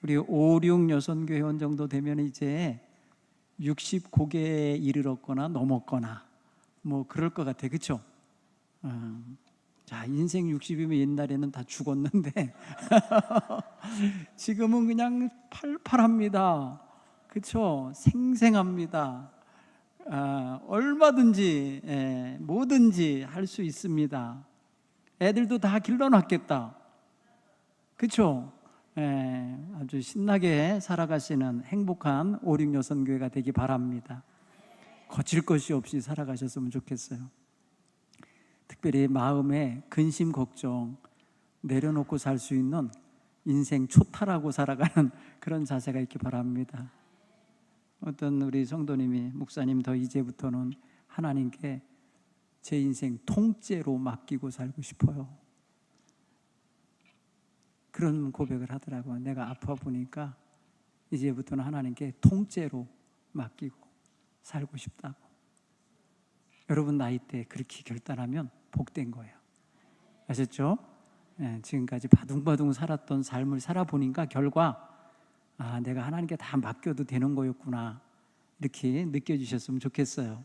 우리 5, 6 여선교회원 정도 되면 이제 60고개에 이르렀거나 넘었거나 뭐 그럴 것 같아. 그렇죠? 자, 인생 60이면 옛날에는 다 죽었는데 지금은 그냥 팔팔합니다. 그렇죠? 생생합니다. 얼마든지 뭐든지 할 수 있습니다. 애들도 다 길러놨겠다. 그렇죠? 아주 신나게 살아가시는 행복한 5, 6 여선교회가 되기 바랍니다. 거칠 것이 없이 살아가셨으면 좋겠어요. 특별히 마음에 근심 걱정 내려놓고 살 수 있는 인생 초탈하고 살아가는 그런 자세가 있기 바랍니다. 어떤 우리 성도님이 목사님, 더 이제부터는 하나님께 제 인생 통째로 맡기고 살고 싶어요. 그런 고백을 하더라고요. 내가 아파 보니까 이제부터는 하나님께 통째로 맡기고 살고 싶다고. 여러분 나이 때 그렇게 결단하면 복된 거예요. 아셨죠? 지금까지 바둥바둥 살았던 삶을 살아보니까 결과 내가 하나님께 다 맡겨도 되는 거였구나, 이렇게 느껴지셨으면 좋겠어요.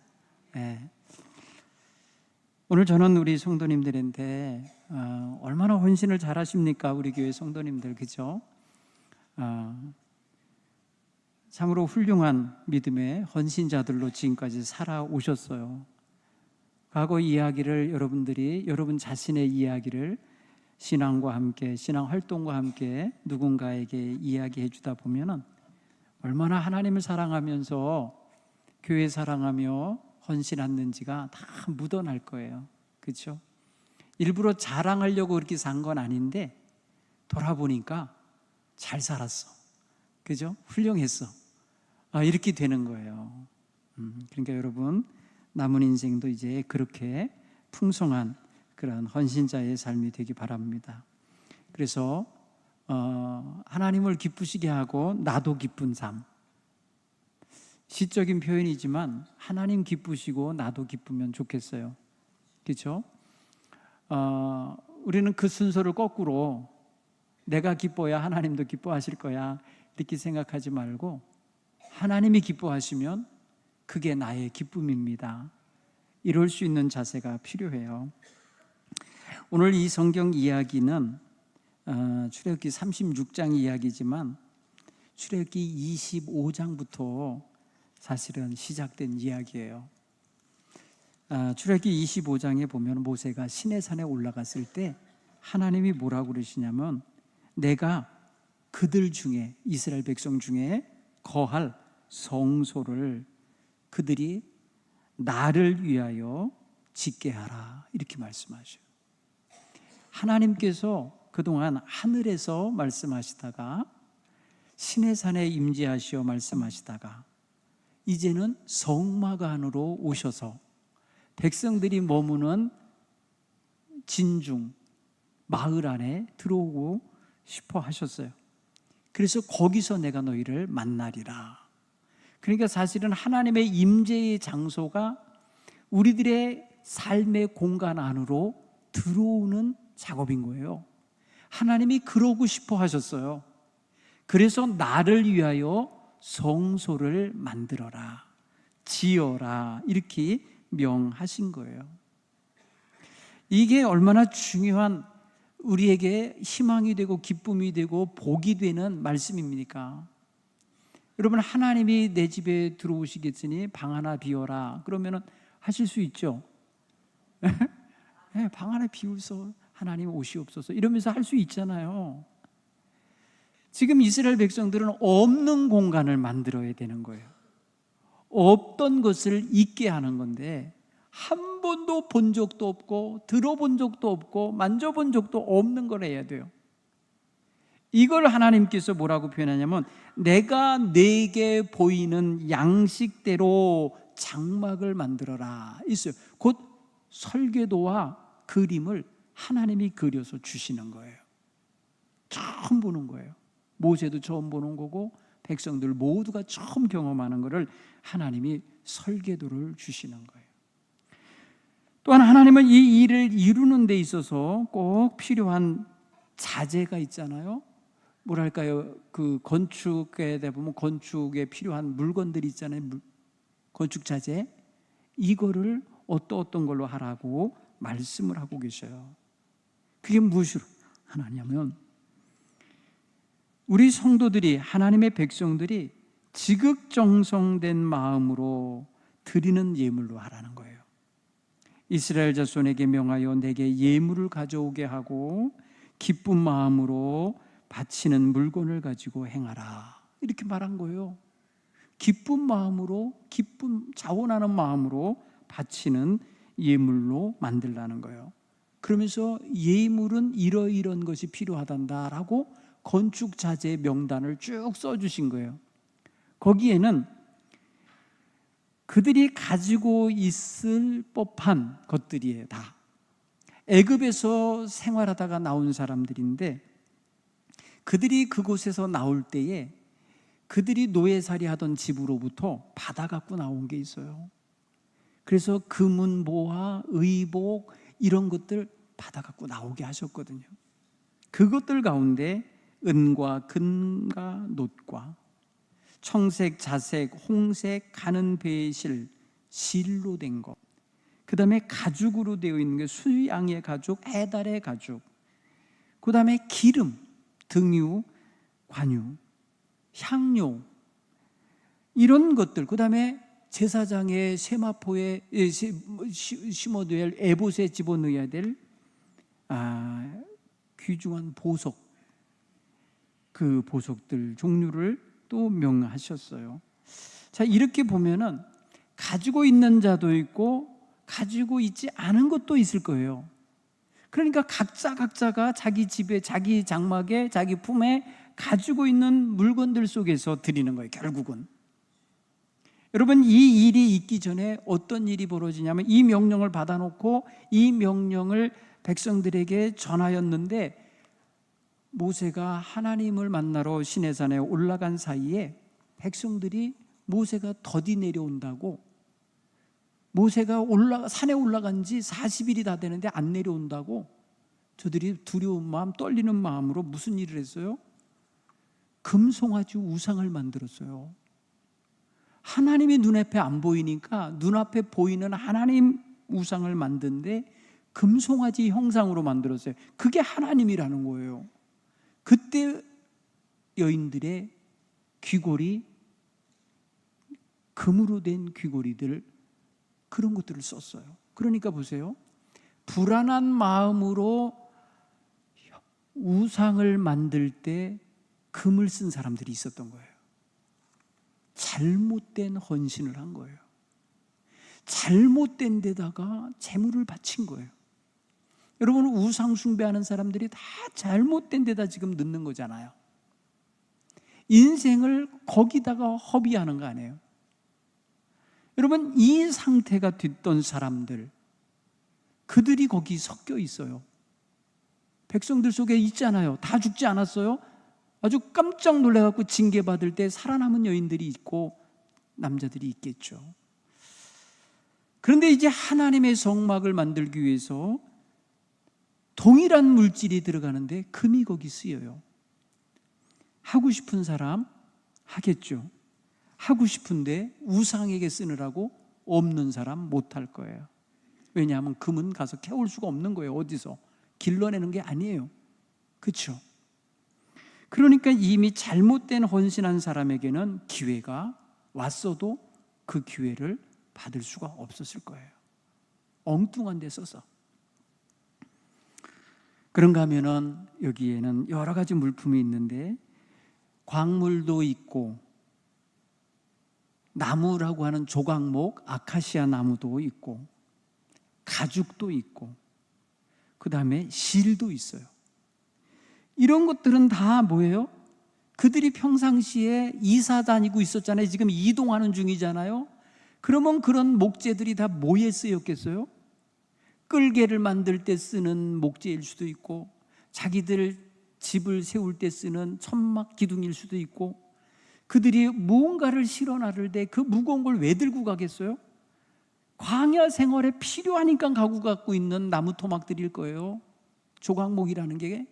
오늘 저는 우리 성도님들한테 얼마나 헌신을 잘하십니까? 우리 교회 성도님들, 그죠? 참으로 훌륭한 믿음의 헌신자들로 지금까지 살아오셨어요. 과거 이야기를 여러분들이 여러분 자신의 이야기를 신앙과 함께, 신앙 활동과 함께 누군가에게 이야기해 주다 보면은 얼마나 하나님을 사랑하면서 교회 사랑하며 헌신했는지가 다 묻어날 거예요. 그렇죠? 일부러 자랑하려고 그렇게 산 건 아닌데 돌아보니까 잘 살았어. 그죠? 훌륭했어. 이렇게 되는 거예요. 그러니까 여러분, 남은 인생도 이제 그렇게 풍성한 그런 헌신자의 삶이 되기 바랍니다. 그래서 하나님을 기쁘시게 하고 나도 기쁜 삶, 시적인 표현이지만 하나님 기쁘시고 나도 기쁘면 좋겠어요. 그렇죠? 우리는 그 순서를 거꾸로 내가 기뻐야 하나님도 기뻐하실 거야, 이렇게 생각하지 말고 하나님이 기뻐하시면 그게 나의 기쁨입니다. 이럴 수 있는 자세가 필요해요. 오늘 이 성경 이야기는 출애굽기 36장 이야기지만 출애굽기 25장부터 사실은 시작된 이야기예요. 출애굽기 25장에 보면 모세가 시내산에 올라갔을 때 하나님이 뭐라고 그러시냐면, 내가 그들 중에, 이스라엘 백성 중에 거할 성소를 그들이 나를 위하여 짓게 하라, 이렇게 말씀하셔요. 하나님께서 그동안 하늘에서 말씀하시다가 시내산에 임재하시어 말씀하시다가 이제는 성막 안으로 오셔서 백성들이 머무는 진중 마을 안에 들어오고 싶어 하셨어요. 그래서 거기서 내가 너희를 만나리라. 그러니까 사실은 하나님의 임재의 장소가 우리들의 삶의 공간 안으로 들어오는 작업인 거예요. 하나님이 그러고 싶어 하셨어요. 그래서 나를 위하여 성소를 만들어라, 지어라, 이렇게 명하신 거예요. 이게 얼마나 중요한 우리에게 희망이 되고 기쁨이 되고 복이 되는 말씀입니까? 여러분, 하나님이 내 집에 들어오시겠으니 방 하나 비워라, 그러면은 하실 수 있죠? 방 하나 비워서 하나님 오시옵소서 이러면서 할 수 있잖아요. 지금 이스라엘 백성들은 없는 공간을 만들어야 되는 거예요. 없던 것을 있게 하는 건데 한 번도 본 적도 없고 들어본 적도 없고 만져본 적도 없는 걸 해야 돼요. 이걸 하나님께서 뭐라고 표현하냐면, 내가 내게 보이는 양식대로 장막을 만들어라 있어요. 곧 설계도와 그림을 하나님이 그려서 주시는 거예요. 처음 보는 거예요. 모세도 처음 보는 거고 백성들 모두가 처음 경험하는 것을 하나님이 설계도를 주시는 거예요. 또한 하나님은 이 일을 이루는 데 있어서 꼭 필요한 자재가 있잖아요. 뭐랄까요, 그 건축에 보면 건축에 필요한 물건들이 있잖아요. 건축 자재, 이거를 어떤 걸로 하라고 말씀을 하고 계셔요. 그게 무엇으로 하나냐면, 우리 성도들이, 하나님의 백성들이 지극정성된 마음으로 드리는 예물로 하라는 거예요. 이스라엘 자손에게 명하여 내게 예물을 가져오게 하고 기쁜 마음으로 바치는 물건을 가지고 행하라, 이렇게 말한 거예요. 기쁜 마음으로, 기쁜 자원하는 마음으로 바치는 예물로 만들라는 거예요. 그러면서 예물은 이런 것이 필요하단다라고 건축 자재의 명단을 쭉 써주신 거예요. 거기에는 그들이 가지고 있을 법한 것들이에요. 다 애굽에서 생활하다가 나온 사람들인데, 그들이 그곳에서 나올 때에 그들이 노예살이 하던 집으로부터 받아갖고 나온 게 있어요. 그래서 금은보화, 의복, 이런 것들 받아갖고 나오게 하셨거든요. 그것들 가운데 은과 금과 놋과 청색, 자색, 홍색, 가는 배실, 실로 된 것, 그 다음에 가죽으로 되어 있는 게 수양의 가죽, 해달의 가죽, 그 다음에 기름, 등유, 관유, 향료, 이런 것들, 그 다음에 제사장의 세마포에 심어둬야 할, 에봇에 집어넣어야 될 귀중한 보석, 그 보석들 종류를 또 명하셨어요. 자, 이렇게 보면은 가지고 있는 자도 있고 가지고 있지 않은 것도 있을 거예요. 그러니까 각자가 자기 집에, 자기 장막에, 자기 품에 가지고 있는 물건들 속에서 드리는 거예요. 결국은 여러분, 이 일이 있기 전에 어떤 일이 벌어지냐면, 이 명령을 받아놓고 이 명령을 백성들에게 전하였는데, 모세가 하나님을 만나러 시내산에 올라간 사이에 백성들이 모세가 더디 내려온다고, 모세가 산에 올라간 지 40일이 다 되는데 안 내려온다고, 저들이 두려운 마음, 떨리는 마음으로 무슨 일을 했어요? 금송아지 우상을 만들었어요. 하나님이 눈앞에 안 보이니까 눈앞에 보이는 하나님 우상을 만든데 금송아지 형상으로 만들었어요. 그게 하나님이라는 거예요. 그때 여인들의 귀걸이, 금으로 된 귀걸이들, 그런 것들을 썼어요. 그러니까 보세요, 불안한 마음으로 우상을 만들 때 금을 쓴 사람들이 있었던 거예요. 잘못된 헌신을 한 거예요. 잘못된 데다가 재물을 바친 거예요. 여러분, 우상 숭배하는 사람들이 다 잘못된 데다 지금 넣는 거잖아요. 인생을 거기다가 허비하는 거 아니에요. 여러분, 이 상태가 됐던 사람들, 그들이 거기 섞여 있어요. 백성들 속에 있잖아요. 다 죽지 않았어요? 아주 깜짝 놀라갖고 징계받을 때 살아남은 여인들이 있고 남자들이 있겠죠. 그런데 이제 하나님의 성막을 만들기 위해서 동일한 물질이 들어가는데 금이 거기 쓰여요. 하고 싶은 사람 하겠죠. 하고 싶은데 우상에게 쓰느라고 없는 사람 못할 거예요. 왜냐하면 금은 가서 캐올 수가 없는 거예요. 어디서 길러내는 게 아니에요. 그렇죠? 그러니까 이미 잘못된 헌신한 사람에게는 기회가 왔어도 그 기회를 받을 수가 없었을 거예요. 엉뚱한 데 써서. 그런가 하면은 여기에는 여러 가지 물품이 있는데, 광물도 있고 나무라고 하는 조각목, 아카시아 나무도 있고 가죽도 있고 그 다음에 실도 있어요. 이런 것들은 다 뭐예요? 그들이 평상시에 이사 다니고 있었잖아요. 지금 이동하는 중이잖아요. 그러면 그런 목재들이 다 뭐에 쓰였겠어요? 끌개를 만들 때 쓰는 목재일 수도 있고, 자기들 집을 세울 때 쓰는 천막 기둥일 수도 있고, 그들이 무언가를 실어 나를 때 그 무거운 걸 왜 들고 가겠어요? 광야 생활에 필요하니까 갖고 있는 나무 토막들일 거예요. 조각목이라는 게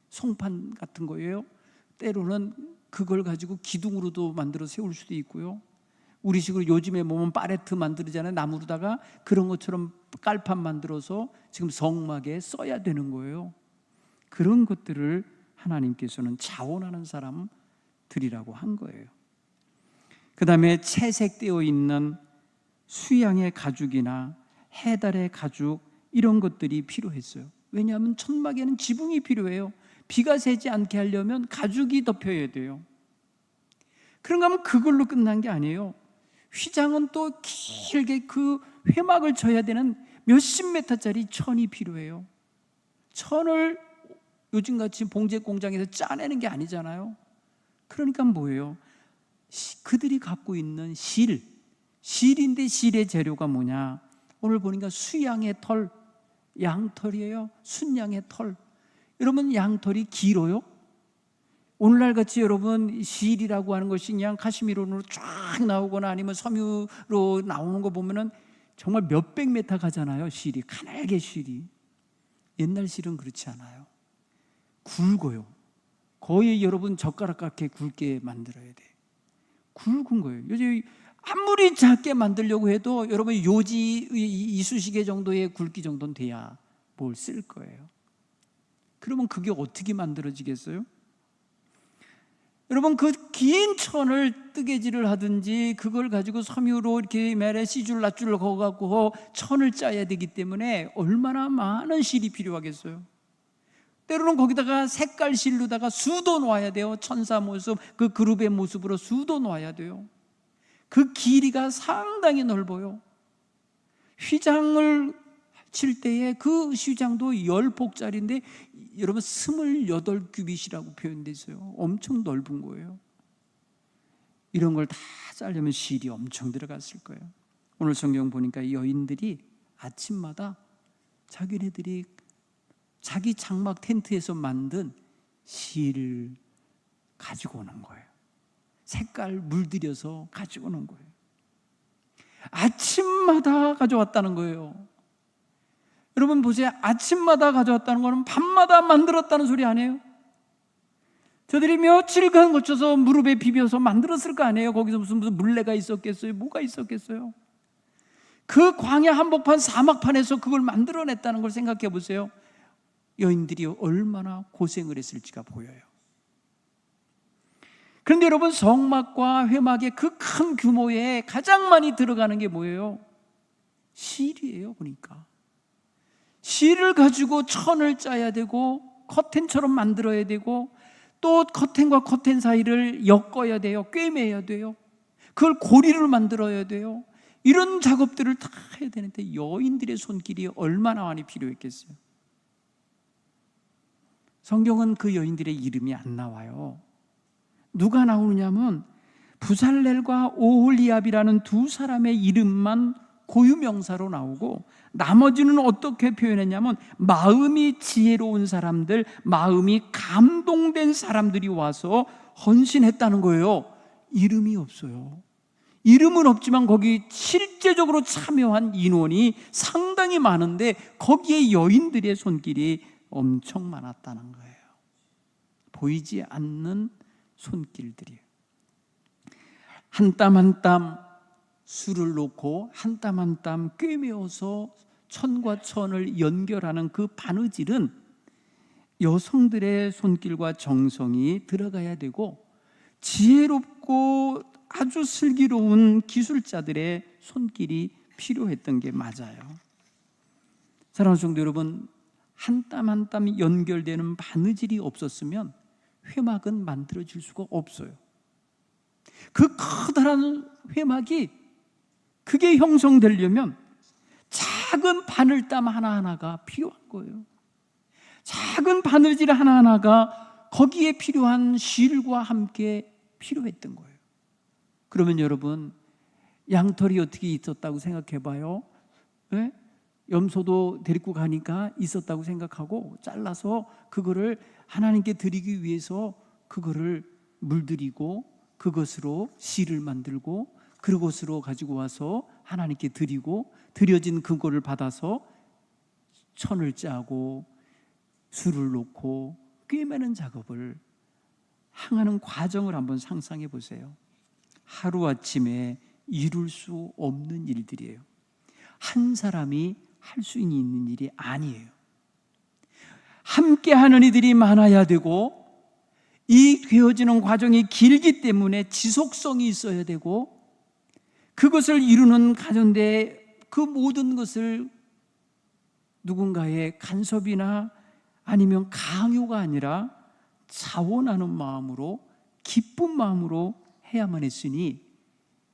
송판 같은 거예요. 때로는 그걸 가지고 기둥으로도 만들어 세울 수도 있고요. 우리식으로 요즘에 보면 파레트 만들잖아요. 나무로다가 그런 것처럼 깔판 만들어서 지금 성막에 써야 되는 거예요. 그런 것들을 하나님께서는 자원하는 사람들이라고 한 거예요. 그 다음에 채색되어 있는 수양의 가죽이나 해달의 가죽, 이런 것들이 필요했어요. 왜냐하면 천막에는 지붕이 필요해요. 비가 새지 않게 하려면 가죽이 덮여야 돼요. 그런가 하면 그걸로 끝난 게 아니에요. 휘장은 또 길게 그 회막을 쳐야 되는 몇십 미터짜리 천이 필요해요. 천을 요즘같이 봉제 공장에서 짜내는 게 아니잖아요. 그러니까 뭐예요? 그들이 갖고 있는 실인데 실의 재료가 뭐냐? 오늘 보니까 수양의 털, 양털이에요. 순양의 털. 여러분, 양털이 길어요? 오늘날 같이 여러분 실이라고 하는 것이 그냥 카시미로로 쫙 나오거나 아니면 섬유로 나오는 거 보면은 정말 몇백 메타 가잖아요. 실이, 가늘게 실이. 옛날 실은 그렇지 않아요. 굵어요. 거의 여러분 젓가락 같게 굵게 만들어야 돼. 굵은 거예요. 요즘 아무리 작게 만들려고 해도 여러분 요지 이쑤시개 정도의 굵기 정도는 돼야 뭘 쓸 거예요. 그러면 그게 어떻게 만들어지겠어요? 여러분, 그 긴 천을 뜨개질을 하든지 그걸 가지고 섬유로 이렇게 매래 씨줄 낱줄을 그어갖고 천을 짜야 되기 때문에 얼마나 많은 실이 필요하겠어요. 때로는 거기다가 색깔 실로다가 수도 놓아야 돼요. 천사 모습, 그 그룹의 모습으로 수도 놓아야 돼요. 그 길이가 상당히 넓어요. 휘장을 칠 때에 그 휘장도 10폭짜리인데 여러분 28규빗이라고 표현되어 있어요. 엄청 넓은 거예요. 이런 걸 다 짜려면 실이 엄청 들어갔을 거예요. 오늘 성경 보니까 여인들이 아침마다 자기네들이 자기 장막 텐트에서 만든 실을 가지고 오는 거예요. 색깔 물들여서 가지고 오는 거예요. 아침마다 가져왔다는 거예요. 여러분 보세요. 아침마다 가져왔다는 거는 밤마다 만들었다는 소리 아니에요? 저들이 며칠간 거쳐서 무릎에 비벼서 만들었을 거 아니에요? 거기서 무슨 물레가 있었겠어요? 뭐가 있었겠어요? 그 광야 한복판 사막판에서 그걸 만들어냈다는 걸 생각해 보세요. 여인들이 얼마나 고생을 했을지가 보여요. 그런데 여러분, 성막과 회막의 그 큰 규모에 가장 많이 들어가는 게 뭐예요? 실이에요. 보니까 실을 가지고 천을 짜야 되고 커튼처럼 만들어야 되고 또 커튼과 커튼 사이를 엮어야 돼요. 꿰매야 돼요. 그걸 고리를 만들어야 돼요. 이런 작업들을 다 해야 되는데 여인들의 손길이 얼마나 많이 필요했겠어요. 성경은 그 여인들의 이름이 안 나와요. 누가 나오느냐면 부살렐과 오홀리압이라는 두 사람의 이름만 고유명사로 나오고 나머지는 어떻게 표현했냐면 마음이 지혜로운 사람들, 마음이 감동된 사람들이 와서 헌신했다는 거예요. 이름이 없어요. 이름은 없지만 거기 실제적으로 참여한 인원이 상당히 많은데 거기에 여인들의 손길이 엄청 많았다는 거예요. 보이지 않는 손길들이에요. 한 땀 한 땀 술을 놓고 한 땀 한 땀 꿰매어서 천과 천을 연결하는 그 바느질은 여성들의 손길과 정성이 들어가야 되고 지혜롭고 아주 슬기로운 기술자들의 손길이 필요했던 게 맞아요. 사랑하는 성도 여러분, 한 땀 한 땀 연결되는 바느질이 없었으면 회막은 만들어질 수가 없어요. 그 커다란 회막이 그게 형성되려면 작은 바늘땀 하나하나가 필요한 거예요. 작은 바느질 하나하나가 거기에 필요한 실과 함께 필요했던 거예요. 그러면 여러분, 양털이 어떻게 있었다고 생각해 봐요? 네? 염소도 데리고 가니까 있었다고 생각하고 잘라서 그거를 하나님께 드리기 위해서 그거를 물들이고 그것으로 실을 만들고 그것으로 가지고 와서 하나님께 드리고 드려진 그거를 받아서 천을 짜고 술을 놓고 꿰매는 작업을 향하는 과정을 한번 상상해 보세요. 하루아침에 이룰 수 없는 일들이에요. 한 사람이 할 수 있는 일이 아니에요. 함께 하는 이들이 많아야 되고, 이 되어지는 과정이 길기 때문에 지속성이 있어야 되고, 그것을 이루는 가운데 그 모든 것을 누군가의 간섭이나 아니면 강요가 아니라 자원하는 마음으로, 기쁜 마음으로 해야만 했으니,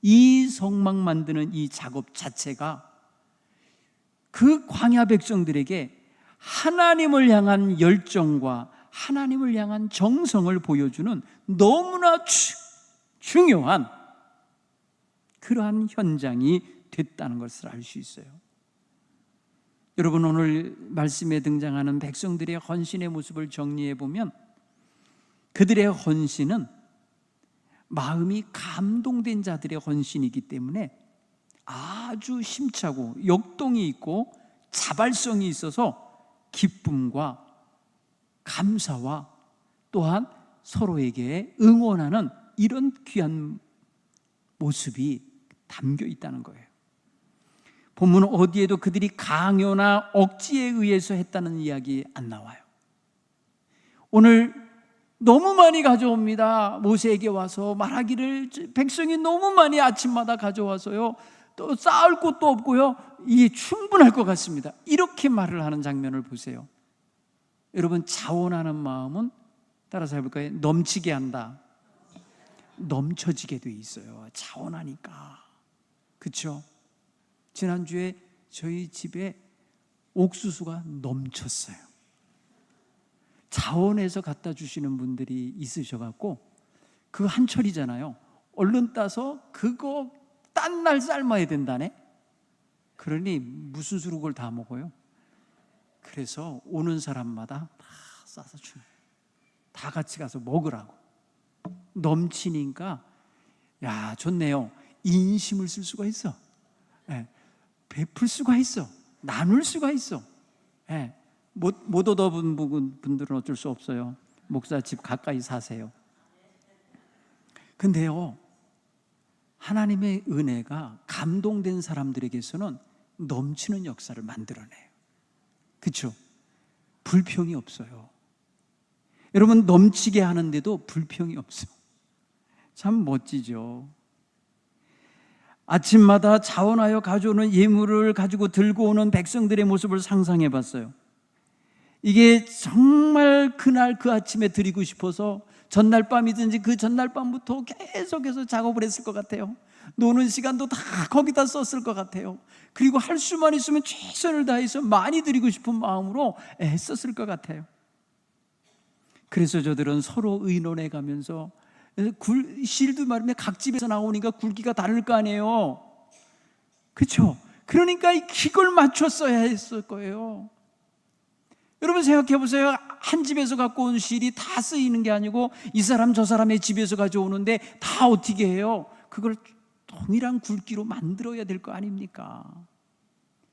이 성막 만드는 이 작업 자체가 그 광야 백성들에게 하나님을 향한 열정과 하나님을 향한 정성을 보여주는 너무나 중요한 그러한 현장이 됐다는 것을 알 수 있어요. 여러분, 오늘 말씀에 등장하는 백성들의 헌신의 모습을 정리해 보면, 그들의 헌신은 마음이 감동된 자들의 헌신이기 때문에 아주 심차고 역동이 있고 자발성이 있어서 기쁨과 감사와 또한 서로에게 응원하는 이런 귀한 모습이 담겨 있다는 거예요. 본문 어디에도 그들이 강요나 억지에 의해서 했다는 이야기 안 나와요. 오늘 너무 많이 가져옵니다. 모세에게 와서 말하기를, 백성이 너무 많이 아침마다 가져와서요, 또 쌓을 곳도 없고요, 이게 충분할 것 같습니다. 이렇게 말을 하는 장면을 보세요. 여러분, 자원하는 마음은 따라서 해볼까요? 넘치게 한다. 넘쳐지게 돼 있어요. 자원하니까. 그렇죠? 지난주에 저희 집에 옥수수가 넘쳤어요. 자원해서 갖다 주시는 분들이 있으셔갖고, 그 한철이잖아요. 얼른 따서 그거 딴 날 삶아야 된다네. 그러니 무슨 수로 그걸 다 먹어요? 그래서 오는 사람마다 다 싸서 주는, 다 같이 가서 먹으라고. 넘치니까, 야, 좋네요. 인심을 쓸 수가 있어. 베풀 수가 있어. 나눌 수가 있어. 못 얻어본 분들은 어쩔 수 없어요. 목사 집 가까이 사세요. 근데요, 하나님의 은혜가 감동된 사람들에게서는 넘치는 역사를 만들어내요. 그렇죠? 불평이 없어요. 여러분, 넘치게 하는데도 불평이 없어요. 참 멋지죠. 아침마다 자원하여 가져오는 예물을 가지고 들고 오는 백성들의 모습을 상상해 봤어요. 이게 정말 그날 그 아침에 드리고 싶어서 전날 밤이든지 그 전날 밤부터 계속해서 작업을 했을 것 같아요. 노는 시간도 다 거기다 썼을 것 같아요. 그리고 할 수만 있으면 최선을 다해서 많이 드리고 싶은 마음으로 애썼을 것 같아요. 그래서 저들은 서로 의논해 가면서, 실도 말이면 각 집에서 나오니까 굵기가 다를 거 아니에요. 그렇죠? 그러니까 이걸 맞췄어야 했을 거예요. 여러분, 생각해 보세요. 한 집에서 갖고 온 실이 다 쓰이는 게 아니고 이 사람 저 사람의 집에서 가져오는데 다 어떻게 해요? 그걸 동일한 굵기로 만들어야 될 거 아닙니까?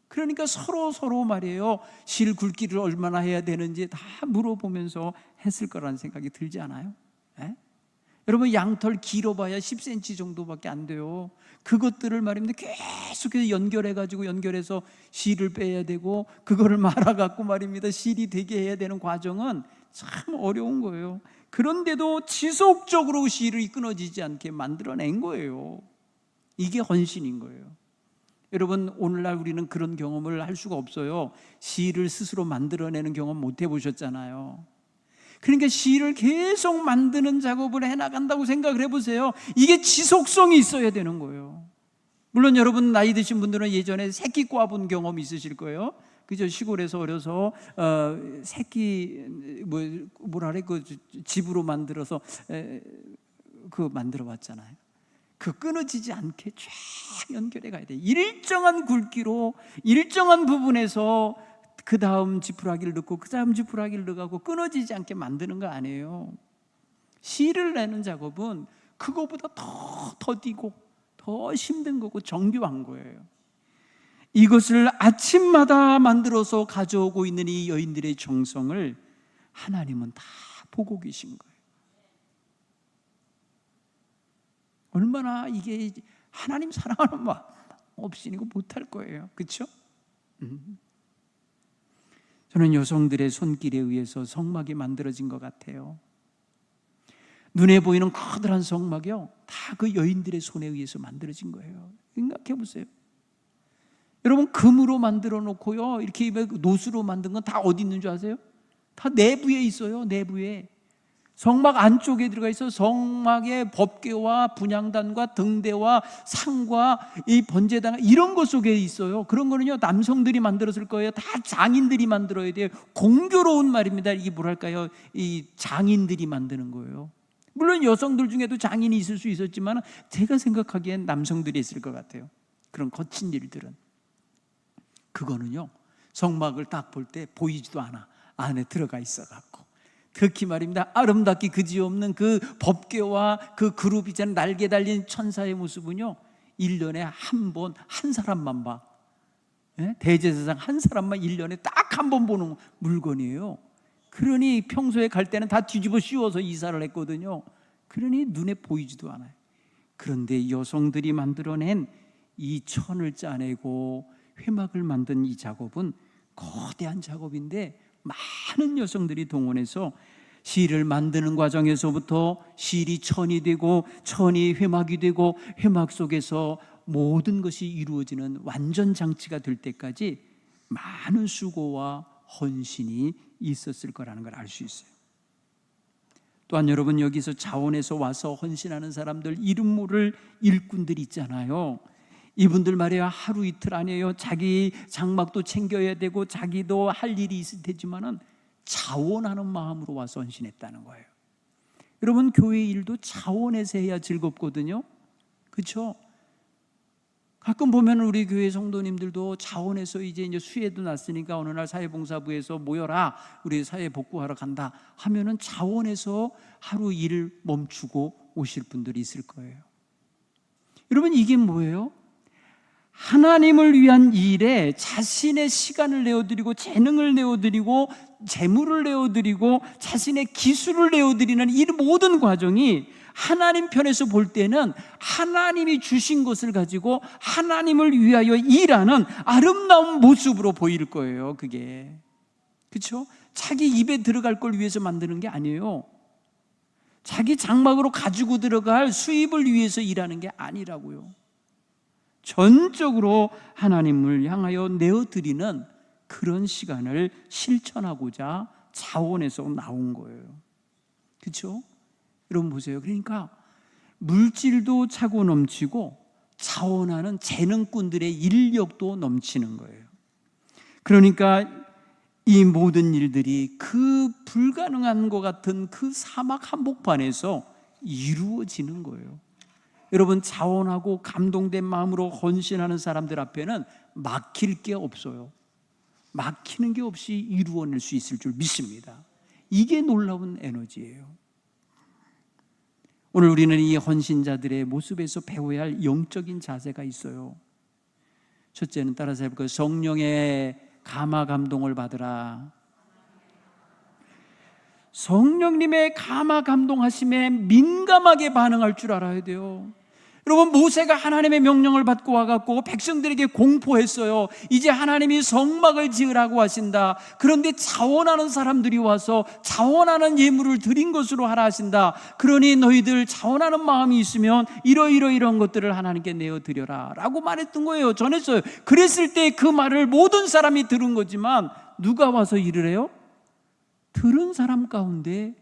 그러니까 서로 말이에요, 실 굵기를 얼마나 해야 되는지 다 물어보면서 했을 거라는 생각이 들지 않아요? 여러분, 양털 길어봐야 10cm 정도밖에 안 돼요. 그것들을 말입니다, 계속해서 연결해서 실을 빼야 되고, 그거를 말아갖고 말입니다, 실이 되게 해야 되는 과정은 참 어려운 거예요. 그런데도 지속적으로 실이 끊어지지 않게 만들어낸 거예요. 이게 헌신인 거예요. 여러분, 오늘날 우리는 그런 경험을 할 수가 없어요. 실을 스스로 만들어내는 경험 못 해보셨잖아요. 그러니까 실을 계속 만드는 작업을 해나간다고 생각을 해보세요. 이게 지속성이 있어야 되는 거예요. 물론 여러분, 나이 드신 분들은 예전에 새끼 꽈본 경험 있으실 거예요. 그죠? 시골에서 어려서 새끼 그 집으로 만들어서 그 만들어 봤잖아요. 그 끊어지지 않게 쫙 연결해 가야 돼. 일정한 굵기로 일정한 부분에서 그 다음 지푸라기를 넣고 그 다음 지푸라기를 넣어가고 끊어지지 않게 만드는 거 아니에요. 실을 내는 작업은 그거보다 더 더디고 더 힘든 거고 정교한 거예요. 이것을 아침마다 만들어서 가져오고 있는 이 여인들의 정성을 하나님은 다 보고 계신 거예요. 얼마나 이게 하나님 사랑하는 마음 없이 이거 못할 거예요. 그렇죠? 저는 여성들의 손길에 의해서 성막이 만들어진 것 같아요. 눈에 보이는 커다란 성막이요, 다 그 여인들의 손에 의해서 만들어진 거예요. 생각해 보세요. 여러분, 금으로 만들어 놓고요, 이렇게 노수로 만든 건 다 어디 있는 줄 아세요? 다 내부에 있어요. 내부에. 성막 안쪽에 들어가 있어. 성막의 법궤와 분향단과 등대와 상과 이 번제단, 이런 것 속에 있어요. 그런 거는요, 남성들이 만들었을 거예요. 다 장인들이 만들어야 돼요. 공교로운 말입니다. 이게 뭐랄까요, 이 장인들이 만드는 거예요. 물론 여성들 중에도 장인이 있을 수 있었지만 제가 생각하기엔 남성들이 있을 것 같아요. 그런 거친 일들은. 그거는요, 성막을 딱 볼 때 보이지도 않아. 안에 들어가 있어갖고. 특히 말입니다, 아름답기 그지없는 그 법궤와 그 그룹이잖아요. 날개 달린 천사의 모습은요, 1년에 한 번, 한 사람만 봐. 대제사장 한 사람만 1년에 딱 한 번 보는 물건이에요. 그러니 평소에 갈 때는 다 뒤집어 씌워서 이사를 했거든요. 그러니 눈에 보이지도 않아요. 그런데 여성들이 만들어낸 이 천을 짜내고 회막을 만든 이 작업은 거대한 작업인데, 많은 여성들이 동원해서 실을 만드는 과정에서부터 실이 천이 되고 천이 회막이 되고 회막 속에서 모든 것이 이루어지는 완전 장치가 될 때까지 많은 수고와 헌신이 있었을 거라는 걸 알 수 있어요. 또한 여러분, 여기서 자원에서 와서 헌신하는 사람들, 이름 모를 일꾼들 있잖아요. 이분들 말이야, 하루 이틀 아니에요. 자기 장막도 챙겨야 되고 자기도 할 일이 있을 테지만은 자원하는 마음으로 와서 헌신했다는 거예요. 여러분, 교회 일도 자원해서 해야 즐겁거든요. 그렇죠? 가끔 보면 우리 교회 성도님들도 자원해서 이제 수혜도 났으니까 어느 날 사회봉사부에서 모여라, 우리 사회 복구하러 간다 하면은 자원해서 하루 일을 멈추고 오실 분들이 있을 거예요. 여러분, 이게 뭐예요? 하나님을 위한 일에 자신의 시간을 내어드리고 재능을 내어드리고 재물을 내어드리고 자신의 기술을 내어드리는 이 모든 과정이 하나님 편에서 볼 때는 하나님이 주신 것을 가지고 하나님을 위하여 일하는 아름다운 모습으로 보일 거예요. 그게, 그렇죠? 자기 입에 들어갈 걸 위해서 만드는 게 아니에요. 자기 장막으로 가지고 들어갈 수입을 위해서 일하는 게 아니라고요. 전적으로 하나님을 향하여 내어드리는 그런 시간을 실천하고자 자원해서 나온 거예요. 그렇죠? 여러분 보세요. 그러니까 물질도 차고 넘치고 자원하는 재능꾼들의 인력도 넘치는 거예요. 그러니까 이 모든 일들이 그 불가능한 것 같은 그 사막 한복판에서 이루어지는 거예요. 여러분, 자원하고 감동된 마음으로 헌신하는 사람들 앞에는 막힐 게 없어요. 막히는 게 없이 이루어낼 수 있을 줄 믿습니다. 이게 놀라운 에너지예요. 오늘 우리는 이 헌신자들의 모습에서 배워야 할 영적인 자세가 있어요. 첫째는 따라서 해볼까요? 성령의 감화 감동을 받으라. 성령님의 감화 감동하심에 민감하게 반응할 줄 알아야 돼요. 여러분, 모세가 하나님의 명령을 받고 와갖고 백성들에게 공포했어요. 이제 하나님이 성막을 지으라고 하신다. 그런데 자원하는 사람들이 와서 자원하는 예물을 드린 것으로 하라 하신다. 그러니 너희들 자원하는 마음이 있으면 이런 것들을 하나님께 내어드려라 라고 말했던 거예요. 전했어요. 그랬을 때 그 말을 모든 사람이 들은 거지만 누가 와서 일을 해요? 들은 사람 가운데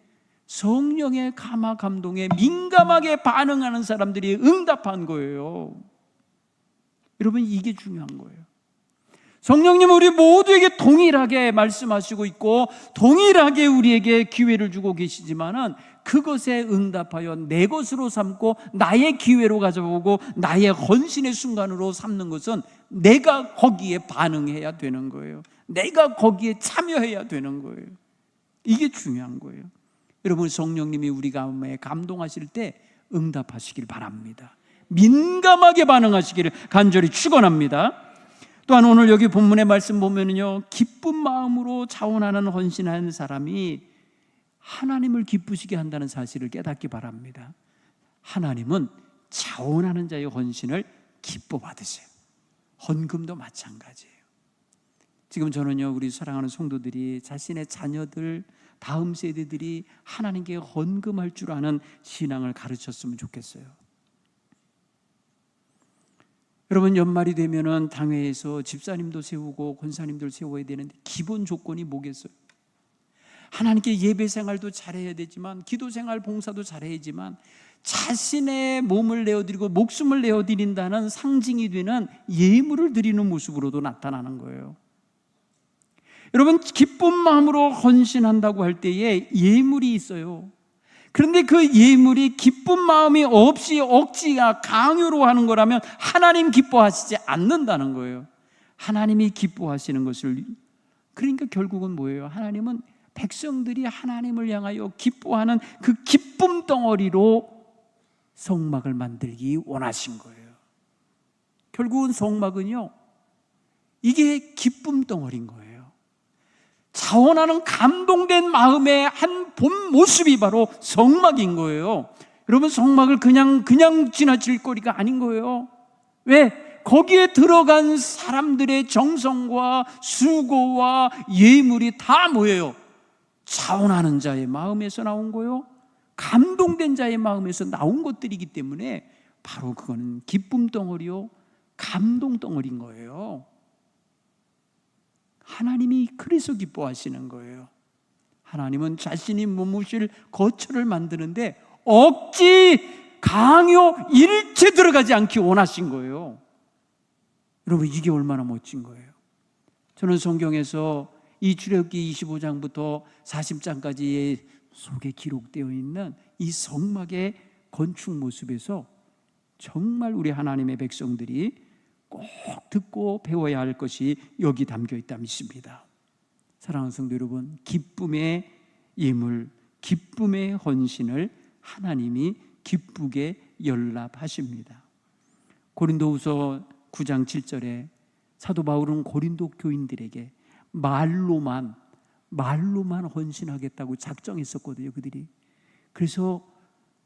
성령의 감화 감동에 민감하게 반응하는 사람들이 응답한 거예요. 여러분, 이게 중요한 거예요. 성령님은 우리 모두에게 동일하게 말씀하시고 있고 동일하게 우리에게 기회를 주고 계시지만은 그것에 응답하여 내 것으로 삼고 나의 기회로 가져오고 나의 헌신의 순간으로 삼는 것은 내가 거기에 반응해야 되는 거예요. 내가 거기에 참여해야 되는 거예요. 이게 중요한 거예요. 여러분, 성령님이 우리 가운데 감동하실 때 응답하시길 바랍니다. 민감하게 반응하시기를 간절히 축원합니다. 또한 오늘 여기 본문의 말씀 보면은요, 기쁜 마음으로 자원하는 헌신하는 사람이 하나님을 기쁘시게 한다는 사실을 깨닫기 바랍니다. 하나님은 자원하는 자의 헌신을 기뻐 받으세요. 헌금도 마찬가지예요. 지금 저는요, 우리 사랑하는 성도들이 자신의 자녀들, 다음 세대들이 하나님께 헌금할 줄 아는 신앙을 가르쳤으면 좋겠어요. 여러분, 연말이 되면은 당회에서 집사님도 세우고 권사님들 세워야 되는데 기본 조건이 뭐겠어요? 하나님께 예배 생활도 잘해야 되지만, 기도 생활 봉사도 잘해야지만, 자신의 몸을 내어드리고 목숨을 내어드린다는 상징이 되는 예물을 드리는 모습으로도 나타나는 거예요. 여러분, 기쁜 마음으로 헌신한다고 할 때에 예물이 있어요. 그런데 그 예물이 기쁜 마음이 없이 억지가 강요로 하는 거라면 하나님 기뻐하시지 않는다는 거예요. 하나님이 기뻐하시는 것을, 그러니까 결국은 뭐예요? 하나님은 백성들이 하나님을 향하여 기뻐하는 그 기쁨 덩어리로 성막을 만들기 원하신 거예요. 결국은 성막은요, 이게 기쁨 덩어리인 거예요. 자원하는 감동된 마음의 한 본 모습이 바로 성막인 거예요. 여러분, 성막을 그냥 지나칠 거리가 아닌 거예요. 왜? 거기에 들어간 사람들의 정성과 수고와 예물이 다 뭐예요? 자원하는 자의 마음에서 나온 거요, 감동된 자의 마음에서 나온 것들이기 때문에 바로 그거는 기쁨 덩어리요, 감동 덩어리인 거예요. 하나님이 그래서 기뻐하시는 거예요. 하나님은 자신이 머무실 거처를 만드는데 억지, 강요, 일체 들어가지 않기 원하신 거예요. 여러분, 이게 얼마나 멋진 거예요. 저는 성경에서 이 출애굽기 25장부터 40장까지의 속에 기록되어 있는 이 성막의 건축 모습에서 정말 우리 하나님의 백성들이 꼭 듣고 배워야 할 것이 여기 담겨 있다 믿습니다. 사랑하는 성도 여러분, 기쁨의 예물, 기쁨의 헌신을 하나님이 기쁘게 연락하십니다. 고린도후서 9장 7절에 사도 바울은 고린도 교인들에게 말로만 헌신하겠다고 작정했었거든요, 그들이. 그래서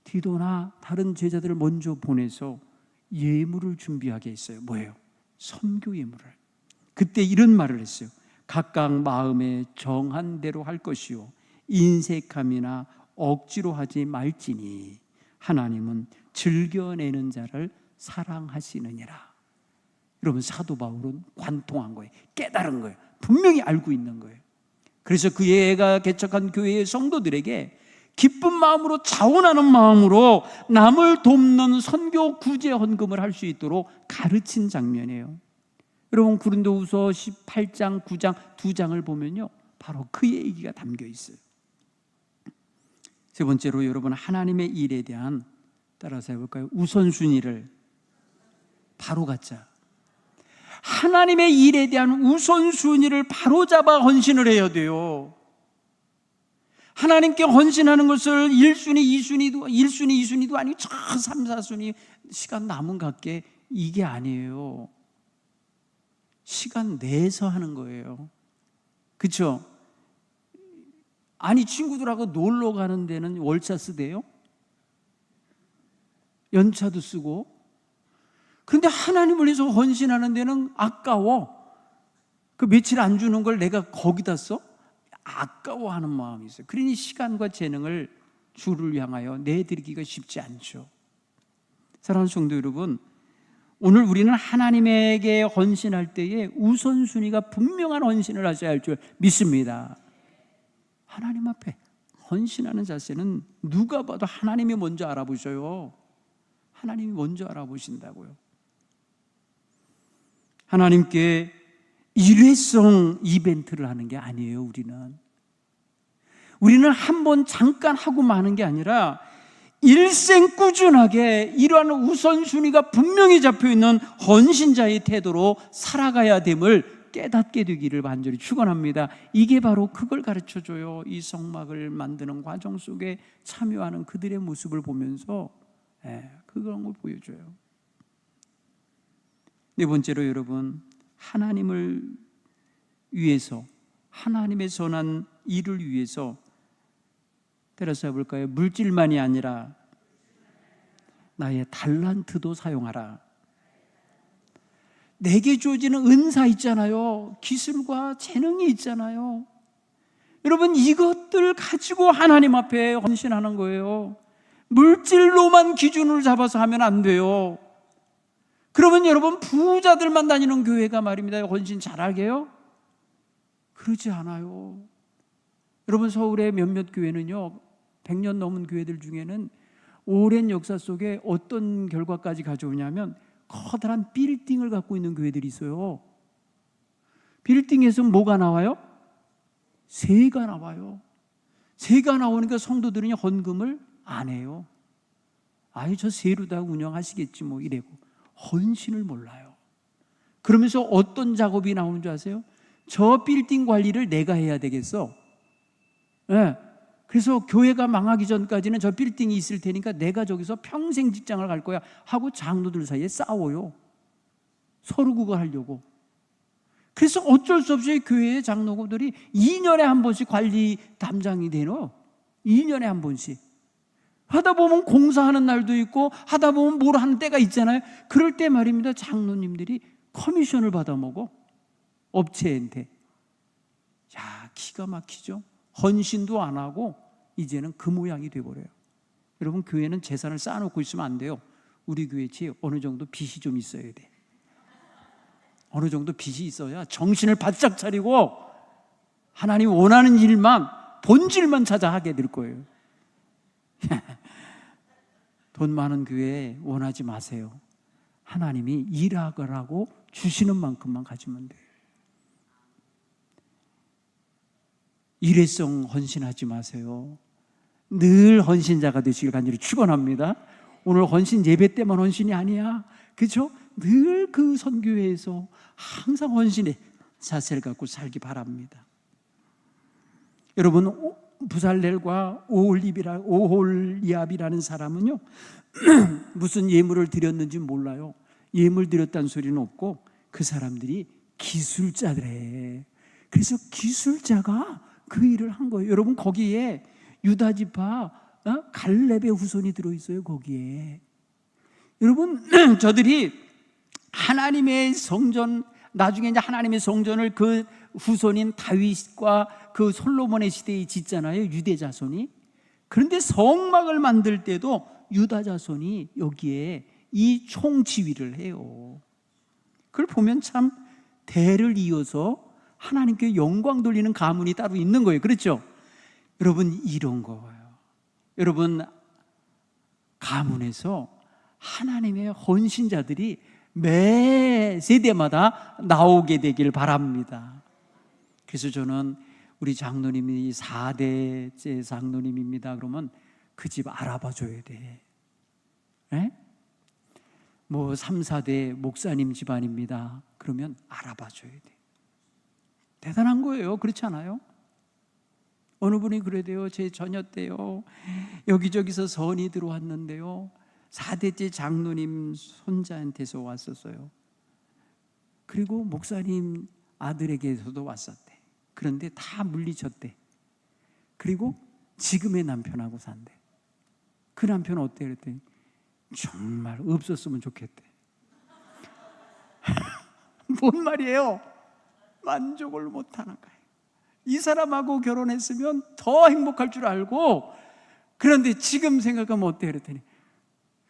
디도나 다른 제자들을 먼저 보내서 예물을 준비하게 했어요. 뭐예요? 선교 예물을. 그때 이런 말을 했어요. 각각 마음에 정한 대로 할 것이요, 인색함이나 억지로 하지 말지니 하나님은 즐겨내는 자를 사랑하시느니라. 여러분, 사도 바울은 관통한 거예요. 깨달은 거예요. 분명히 알고 있는 거예요. 그래서 그가 개척한 교회의 성도들에게 기쁜 마음으로, 자원하는 마음으로 남을 돕는 선교 구제 헌금을 할 수 있도록 가르친 장면이에요. 여러분, 고린도후서 18장, 9장 두 장을 보면요, 바로 그 얘기가 담겨 있어요. 세 번째로, 여러분, 하나님의 일에 대한, 따라서 해볼까요? 우선순위를 바로 갖자. 하나님의 일에 대한 우선순위를 바로잡아 헌신을 해야 돼요. 하나님께 헌신하는 것을 1순위, 2순위도 아니고 저 3, 4순위 시간 남은 갖게, 이게 아니에요. 시간 내서 하는 거예요. 그렇죠? 아니, 친구들하고 놀러 가는 데는 월차 쓰대요? 연차도 쓰고. 그런데 하나님을 위해서 헌신하는 데는 아까워. 그 며칠 안 주는 걸 내가 거기다 써? 아까워하는 마음이 있어요. 그러니 시간과 재능을 주를 향하여 내드리기가 쉽지 않죠. 사랑하는 성도 여러분, 오늘 우리는 하나님에게 헌신할 때에 우선순위가 분명한 헌신을 하셔야 할 줄 믿습니다. 하나님 앞에 헌신하는 자세는 누가 봐도 하나님이 먼저 알아보셔요. 하나님이 먼저 알아보신다고요. 하나님께 일회성 이벤트를 하는 게 아니에요. 우리는 한번 잠깐 하고 마는 게 아니라 일생 꾸준하게 이러한 우선순위가 분명히 잡혀있는 헌신자의 태도로 살아가야 됨을 깨닫게 되기를 간절히 축원합니다. 이게 바로 그걸 가르쳐줘요. 이 성막을 만드는 과정 속에 참여하는 그들의 모습을 보면서 그런 걸 보여줘요. 네 번째로, 여러분, 하나님을 위해서, 하나님의 선한 일을 위해서, 때려서 해볼까요? 물질만이 아니라 나의 달란트도 사용하라. 내게 주어지는 은사 있잖아요. 기술과 재능이 있잖아요. 여러분, 이것들 가지고 하나님 앞에 헌신하는 거예요. 물질로만 기준을 잡아서 하면 안 돼요. 그러면 여러분, 부자들만 다니는 교회가 말입니다, 헌신 잘하게요? 그러지 않아요. 여러분, 서울의 몇몇 교회는요, 100년 넘은 교회들 중에는 오랜 역사 속에 어떤 결과까지 가져오냐면 커다란 빌딩을 갖고 있는 교회들이 있어요. 빌딩에서 뭐가 나와요? 세가 나와요. 세가 나오니까 성도들은 헌금을 안 해요. 아유, 저 세로 다 운영하시겠지 뭐 이래고 헌신을 몰라요. 그러면서 어떤 작업이 나오는 줄 아세요? 저 빌딩 관리를 내가 해야 되겠어. 네. 그래서 교회가 망하기 전까지는 저 빌딩이 있을 테니까 내가 저기서 평생 직장을 갈 거야 하고 장로들 사이에 싸워요. 서로 그거 하려고. 그래서 어쩔 수 없이 교회의 장로들이 2년에 한 번씩 관리 담당이 되노. 2년에 한 번씩. 하다 보면 공사하는 날도 있고 하다 보면 뭘 하는 때가 있잖아요. 그럴 때 말입니다, 장로님들이 커미션을 받아 먹어. 업체한테. 야, 기가 막히죠. 헌신도 안 하고 이제는 그 모양이 돼버려요. 여러분, 교회는 재산을 쌓아놓고 있으면 안 돼요. 우리 교회치 어느 정도 빚이 좀 있어야 돼. 어느 정도 빚이 있어야 정신을 바짝 차리고 하나님 원하는 일만, 본질만 찾아 하게 될 거예요. 돈 많은 교회 원하지 마세요. 하나님이 일하라고 주시는 만큼만 가지면 돼요. 일회성 헌신하지 마세요. 늘 헌신자가 되시길 간절히 축원합니다. 오늘 헌신 예배 때만 헌신이 아니야. 그렇죠? 늘 그 선교회에서 항상 헌신의 자세를 갖고 살기 바랍니다. 여러분, 부살렐과 오홀리압이라는 사람은요, 무슨 예물을 드렸는지 몰라요. 예물 드렸다는 소리는 없고 그 사람들이 기술자들이에요. 그래서 기술자가 그 일을 한 거예요. 여러분, 거기에 유다지파 갈렙의 후손이 들어있어요. 거기에 여러분, 저들이 하나님의 성전, 나중에 이제 하나님의 성전을 그 후손인 다윗과 그 솔로몬의 시대에 짓잖아요, 유대 자손이. 그런데 성막을 만들 때도 유다 자손이 여기에 이 총지휘를 해요. 그걸 보면 참 대를 이어서 하나님께 영광 돌리는 가문이 따로 있는 거예요. 그렇죠? 여러분, 이런 거예요. 여러분, 가문에서 하나님의 헌신자들이 매 세대마다 나오게 되길 바랍니다. 그래서 저는 우리 장로님이 4대째 장로님입니다. 그러면 그 집 알아봐 줘야 돼. 네? 뭐 3, 4대 목사님 집안입니다. 그러면 알아봐 줘야 돼. 대단한 거예요. 그렇지 않아요? 어느 분이 그래도요, 제 자녀 때요, 여기저기서 선이 들어왔는데요, 4대째 장로님 손자한테서 왔었어요. 그리고 목사님 아들에게서도 왔었대. 그런데 다 물리쳤대. 그리고 지금의 남편하고 산대. 그 남편 어때? 그랬더니 정말 없었으면 좋겠대. 뭔 말이에요? 만족을 못하는 거예요. 이 사람하고 결혼했으면 더 행복할 줄 알고, 그런데 지금 생각하면 어때? 그랬더니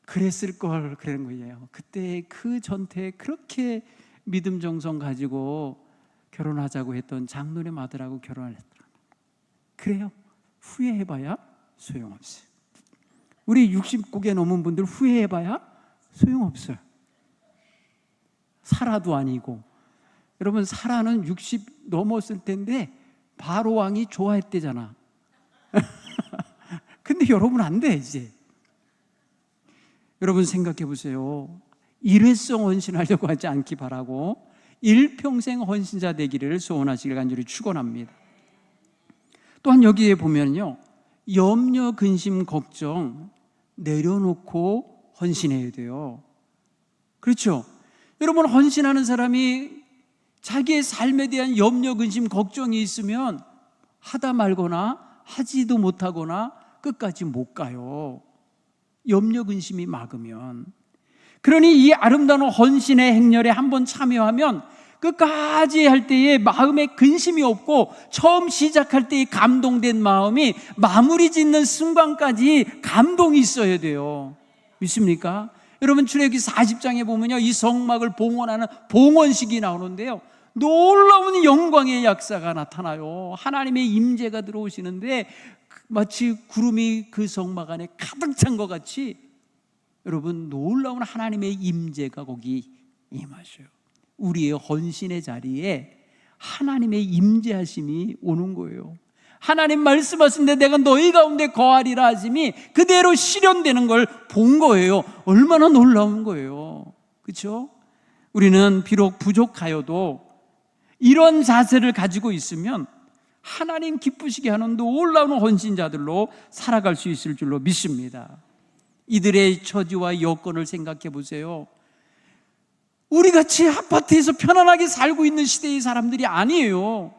그랬을 걸, 그런 거예요. 그때 그 전태 그렇게 믿음 정성 가지고 결혼하자고 했던 장로님 아들하고 결혼을 했다. 그래요. 후회해봐야 소용없어요. 우리 60국에 넘은 분들 후회해봐야 소용없어요. 사라도 아니고. 여러분, 사라는 60 넘었을 텐데 바로 왕이 좋아했대잖아. 근데 여러분 안 돼, 이제. 여러분 생각해 보세요. 일회성 헌신하려고 하지 않기 바라고 일평생 헌신자 되기를 소원하시길 간절히 축원합니다. 또한 여기에 보면요, 염려, 근심, 걱정 내려놓고 헌신해야 돼요. 그렇죠? 여러분, 헌신하는 사람이 자기의 삶에 대한 염려, 근심, 걱정이 있으면 하다 말거나 하지도 못하거나 끝까지 못 가요. 염려 근심이 막으면, 그러니 이 아름다운 헌신의 행렬에 한번 참여하면 끝까지 할 때에 마음에 근심이 없고 처음 시작할 때의 감동된 마음이 마무리 짓는 순간까지 감동이 있어야 돼요. 믿습니까? 여러분, 출애굽기 40장에 보면요, 이 성막을 봉헌하는 봉헌식이 나오는데요, 놀라운 영광의 역사가 나타나요. 하나님의 임재가 들어오시는데 마치 구름이 그 성막 안에 가득 찬 것 같이, 여러분, 놀라운 하나님의 임재가 거기 임하셔요. 우리의 헌신의 자리에 하나님의 임재하심이 오는 거예요. 하나님 말씀하신데 내가 너희 가운데 거하리라 하심이 그대로 실현되는 걸 본 거예요. 얼마나 놀라운 거예요. 그렇죠? 우리는 비록 부족하여도 이런 자세를 가지고 있으면 하나님 기쁘시게 하는 놀라운 헌신자들로 살아갈 수 있을 줄로 믿습니다. 이들의 처지와 여건을 생각해 보세요. 우리같이 아파트에서 편안하게 살고 있는 시대의 사람들이 아니에요.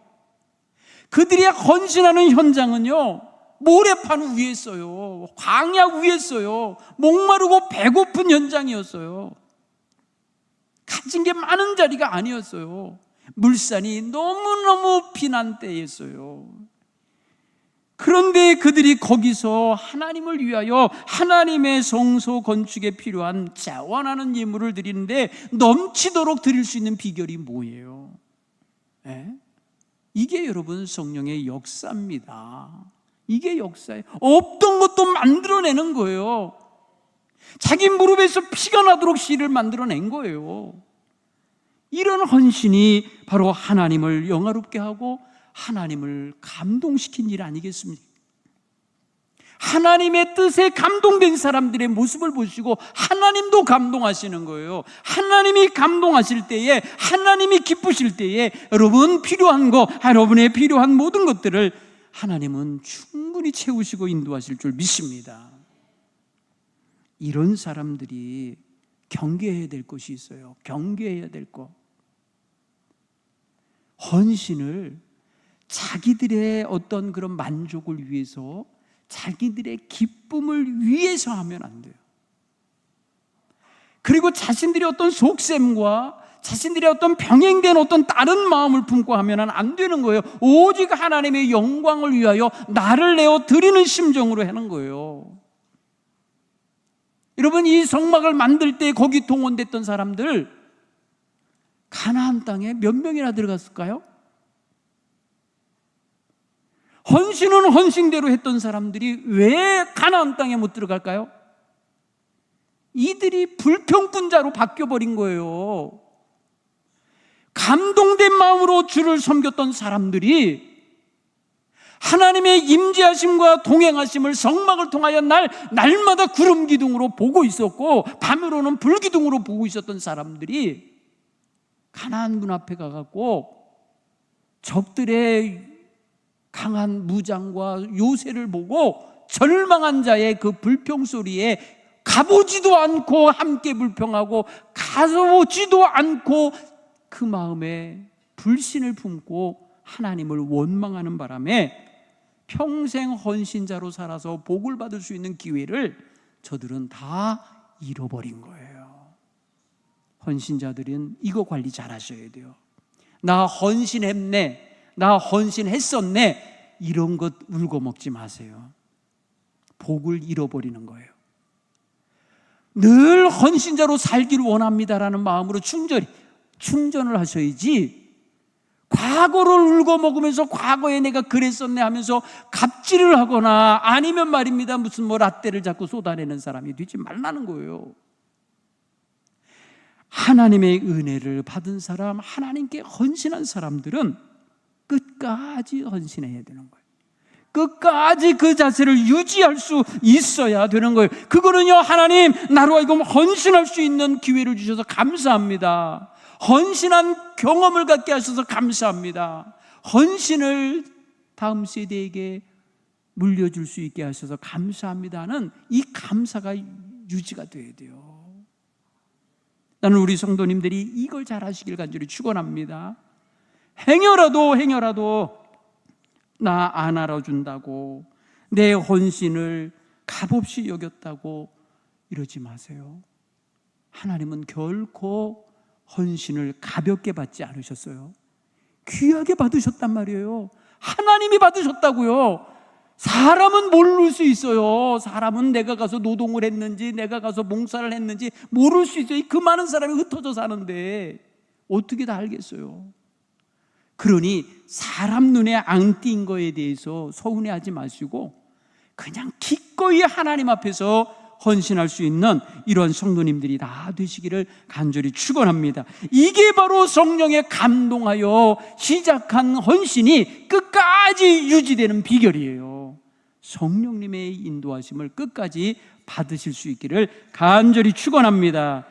그들이 헌신하는 현장은요, 모래판 위에 있어요. 광야 위에 있어요. 목마르고 배고픈 현장이었어요. 가진 게 많은 자리가 아니었어요. 물산이 너무너무 피난 때였어요. 그런데 그들이 거기서 하나님을 위하여 하나님의 성소 건축에 필요한 자원하는 예물을 드리는데 넘치도록 드릴 수 있는 비결이 뭐예요? 이게 여러분 성령의 역사입니다. 이게 역사예요. 없던 것도 만들어내는 거예요. 자기 무릎에서 피가 나도록 씨를 만들어낸 거예요. 이런 헌신이 바로 하나님을 영화롭게 하고 하나님을 감동시킨 일 아니겠습니까? 하나님의 뜻에 감동된 사람들의 모습을 보시고 하나님도 감동하시는 거예요. 하나님이 감동하실 때에, 하나님이 기쁘실 때에 여러분 필요한 거, 여러분의 필요한 모든 것들을 하나님은 충분히 채우시고 인도하실 줄 믿습니다. 이런 사람들이 경계해야 될 것이 있어요. 경계해야 될 것. 헌신을 자기들의 어떤 그런 만족을 위해서, 자기들의 기쁨을 위해서 하면 안 돼요. 그리고 자신들의 어떤 속셈과 자신들의 어떤 병행된 어떤 다른 마음을 품고 하면 안 되는 거예요. 오직 하나님의 영광을 위하여 나를 내어 드리는 심정으로 하는 거예요. 여러분, 이 성막을 만들 때 거기 동원됐던 사람들 가나안 땅에 몇 명이나 들어갔을까요? 헌신은 헌신대로 했던 사람들이 왜 가나안 땅에 못 들어갈까요? 이들이 불평분자로 바뀌어버린 거예요. 감동된 마음으로 주를 섬겼던 사람들이 하나님의 임재하심과 동행하심을 성막을 통하여 날마다 구름 기둥으로 보고 있었고 밤으로는 불 기둥으로 보고 있었던 사람들이 가나안 문 앞에 가갖고 적들의 강한 무장과 요새를 보고 절망한 자의 그 불평 소리에 가보지도 않고 함께 불평하고 가보지도 않고 그 마음에 불신을 품고 하나님을 원망하는 바람에 평생 헌신자로 살아서 복을 받을 수 있는 기회를 저들은 다 잃어버린 거예요. 헌신자들은 이거 관리 잘 하셔야 돼요. 나 헌신했네, 나 헌신했었네, 이런 것 울고 먹지 마세요. 복을 잃어버리는 거예요. 늘 헌신자로 살기를 원합니다라는 마음으로 충전을 하셔야지, 과거를 울고 먹으면서 과거에 내가 그랬었네 하면서 갑질을 하거나 아니면 말입니다 무슨 라떼를 자꾸 쏟아내는 사람이 되지 말라는 거예요. 하나님의 은혜를 받은 사람, 하나님께 헌신한 사람들은 끝까지 헌신해야 되는 거예요. 끝까지 그 자세를 유지할 수 있어야 되는 거예요. 그거는요, 하나님 나로 하여금 헌신할 수 있는 기회를 주셔서 감사합니다. 헌신한 경험을 갖게 하셔서 감사합니다. 헌신을 다음 세대에게 물려줄 수 있게 하셔서 감사합니다는 이 감사가 유지가 돼야 돼요. 나는 우리 성도님들이 이걸 잘 하시길 간절히 축원합니다. 행여라도 나 안 알아준다고, 내 헌신을 값없이 여겼다고 이러지 마세요. 하나님은 결코 헌신을 가볍게 받지 않으셨어요. 귀하게 받으셨단 말이에요. 하나님이 받으셨다고요. 사람은 모를 수 있어요. 사람은 내가 가서 노동을 했는지 내가 가서 봉사를 했는지 모를 수 있어요. 그 많은 사람이 흩어져 사는데 어떻게 다 알겠어요. 그러니 사람 눈에 안 띈 거에 대해서 서운해하지 마시고 그냥 기꺼이 하나님 앞에서 헌신할 수 있는 이런 성도님들이 다 되시기를 간절히 축원합니다. 이게 바로 성령에 감동하여 시작한 헌신이 끝까지 유지되는 비결이에요. 성령님의 인도하심을 끝까지 받으실 수 있기를 간절히 축원합니다.